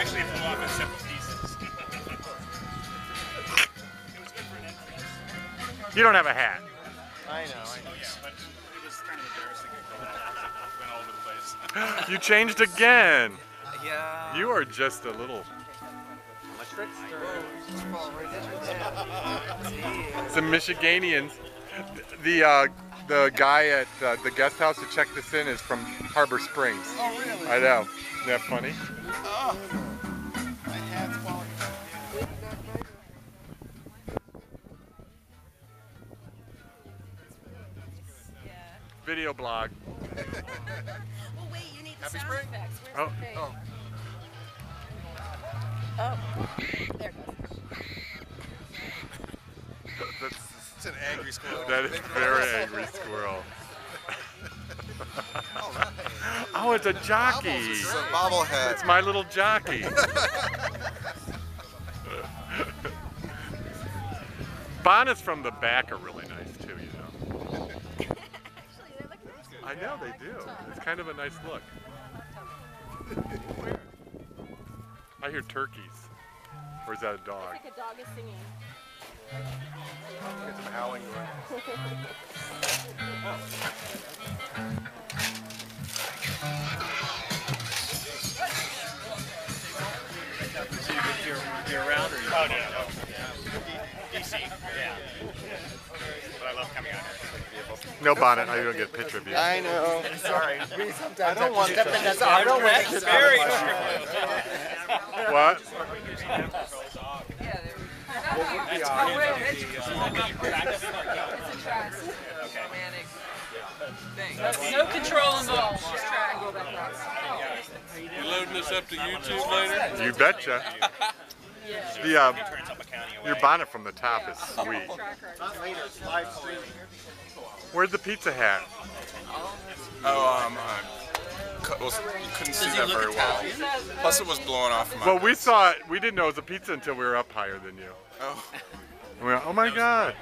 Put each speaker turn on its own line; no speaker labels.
Actually, it flew off in several pieces. It was good for an entrance.
You don't have a hat.
I know. Oh yeah, but it was kind of embarrassing. It went all over the place.
You changed again.
Yeah.
You are just a little. Some Michiganians. The guy at the guest house to check this in is from Harbor Springs.
Oh, really?
I know. Isn't that funny?
Oh. My hat's falling.
Video blog.
Well, wait, you need the
Happy
sound
spring.
effects. Where's the thing?
Oh.
Oh, there it goes.
It's an angry squirrel.
That is very angry squirrel. Oh, it's a jockey.
It's a bobblehead.
It's my little jockey. Bonnets from the back are really nice too, you know.
Actually, they look nice.
I know they do. It's kind of a nice look. I hear turkeys. Or is that a dog?
I think a dog is singing.
Get some howling going.
You're around or you? Oh, no. DC, yeah. But I love coming out here.
No Bonnet, I don't get a picture of you.
I know. Sorry. Sometimes I don't want to.
I don't want to. Very true.
What?
No control involved.
You loading this up to YouTube later?
You betcha. Your bonnet from the top is sweet. Where's the pizza hat?
Oh, you couldn't see that very well. Plus, it was blowing off my.
Well, we saw it. We didn't know it was a pizza until we were up higher than you.
Oh.
And we went, oh my God.